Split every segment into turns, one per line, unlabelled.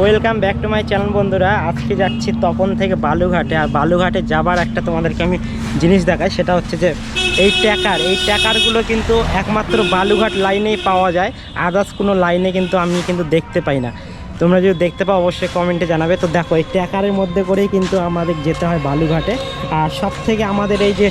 Welcome back to my channel বন্ধুরা। আজকে যাচ্ছি তপন থেকে বালুঘাটে। আর বালুঘাটে যাবার একটা তোমাদেরকে আমি জিনিস দেখাই, সেটা হচ্ছে যে এই ট্যাকারগুলো কিন্তু একমাত্র বালুঘাট লাইনেই পাওয়া যায়, আদার্স কোনো লাইনে কিন্তু আমি দেখতে পাই না। তোমরা যদি দেখতে পাও অবশ্যই কমেন্টে জানাবে। তো দেখো, এই ট্যাকারের মধ্যে করেই কিন্তু আমাদের যেতে হয় বালুঘাটে। আর সব থেকে আমাদের এই যে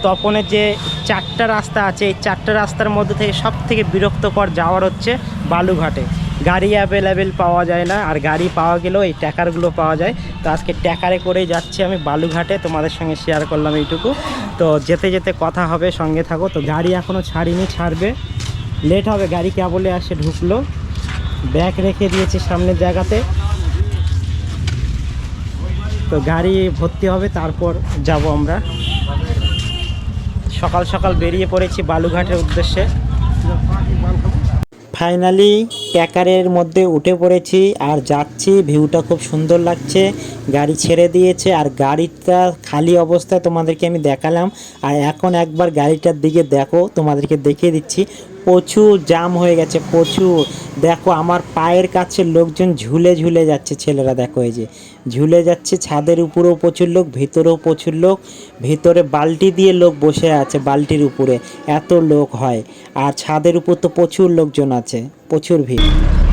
তপনের যে 4টা রাস্তা আছে, এই 4টা রাস্তার মধ্যে থেকে সব থেকে বিরক্তকর যাওয়ার হচ্ছে বালুঘাটে। গাড়ি অ্যাভেলেবেল পাওয়া যায় না, আর গাড়ি পাওয়া গেলেও এই ট্যাকারগুলো পাওয়া যায়। তো আজকে ট্যাকারে করেই যাচ্ছি আমি বালুঘাটে, তোমাদের সঙ্গে শেয়ার করলাম এইটুকু। তো যেতে যেতে কথা হবে, সঙ্গে থাকো। তো গাড়ি এখনও ছাড়িনি, ছাড়বে, লেট হবে। গাড়ি কেবলে আসে ঢুকলো, ব্যাগ রেখে দিয়েছি সামনের জায়গাতে। তো গাড়ি ভর্তি হবে, তারপর যাব আমরা। সকাল সকাল বেরিয়ে পড়েছি বালুঘাটের উদ্দেশ্যে। ফাইনালি ট্যাকারের মধ্যে উঠে পড়েছি আর যাচ্ছি। ভিউটা খুব সুন্দর লাগছে। গাড়ি ছেড়ে দিয়েছে আর গাড়িটা খালি অবস্থায় তোমাদেরকে আমি দেখালাম। আর এখন একবার গাড়িটার দিকে দেখো, তোমাদেরকে দেখিয়ে দিচ্ছি। প্রচুর জাম হয়ে গেছে, প্রচুর। দেখো আমার পায়ের কাছে লোকজন ঝুলে ঝুলে যাচ্ছে, ছেলেরা দেখো এই যে ঝুলে যাচ্ছে। ছাদের উপরেও প্রচুর লোক, ভিতরেও প্রচুর লোক। ভিতরে বালতি দিয়ে লোক বসে আছে, বালতির উপরে এত লোক হয়। আর ছাদের উপর তো প্রচুর লোকজন আছে, প্রচুর ভিড়।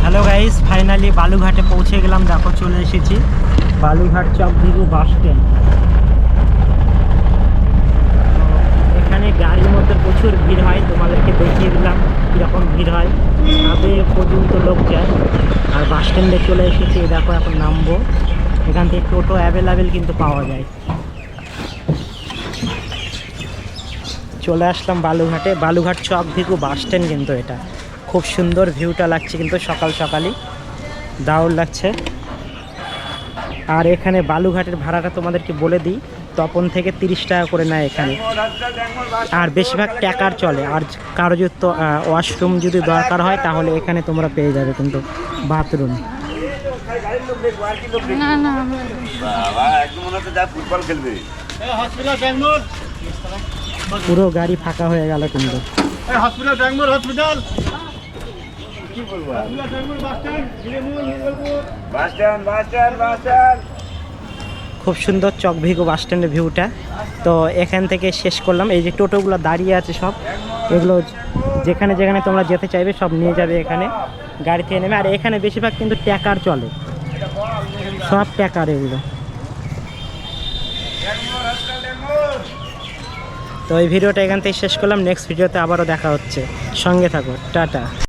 হ্যালো গাইস, ফাইনালি বালুঘাটে পৌঁছে গেলাম। দেখো চলে এসেছি বালুঘাট চকভিগু বাস স্ট্যান্ড। এখানে গাড়ির মধ্যে প্রচুর ভিড় হয়, তোমাদেরকে দেখিয়ে দিলাম কীরকম ভিড় হয়। ছাদে পর্যন্ত লোক যায়। আর বাস স্ট্যান্ডে চলে এসেছি, দেখো এখন নামবো। এখান থেকে টোটো অ্যাভেলেবেল কিন্তু পাওয়া যায়। চলে আসলাম বালুঘাটে, বালুঘাট চকভিগু বাস স্ট্যান্ড। কিন্তু এটা খুব সুন্দর ভিউটা লাগছে, কিন্তু সকাল সকালই দারুণ লাগছে। আর এখানে বালুঘাটের ভাড়াটা তোমাদেরকে বলে দিই, তপন থেকে 30 টাকা করে নেয় এখানে। আর বেশিরভাগ ট্যাকার চলে। আর কারো যদি ওয়াশরুম যদি দরকার হয়, তাহলে এখানে তোমরা পেয়ে যাবে কিন্তু বাথরুম। পুরো গাড়ি ফাঁকা হয়ে গেল কিন্তু। খুব সুন্দর চকভিগু বাস স্ট্যান্ডের ভিউটা। তো এখান থেকে শেষ করলাম। এই যে টোটোগুলো দাঁড়িয়ে আছে সব, এগুলো যেখানে যেখানে তোমরা যেতে চাইবে সব নিয়ে যাবে এখানে, গাড়ি থেকে নেবে। আর এখানে বেশিরভাগ কিন্তু ট্যাকার চলে, সব ট্যাকার এগুলো। তো এই ভিডিওটা এখান থেকে শেষ করলাম। নেক্সট ভিডিওতে আবারও দেখা হচ্ছে, সঙ্গে থাকো, টাটা।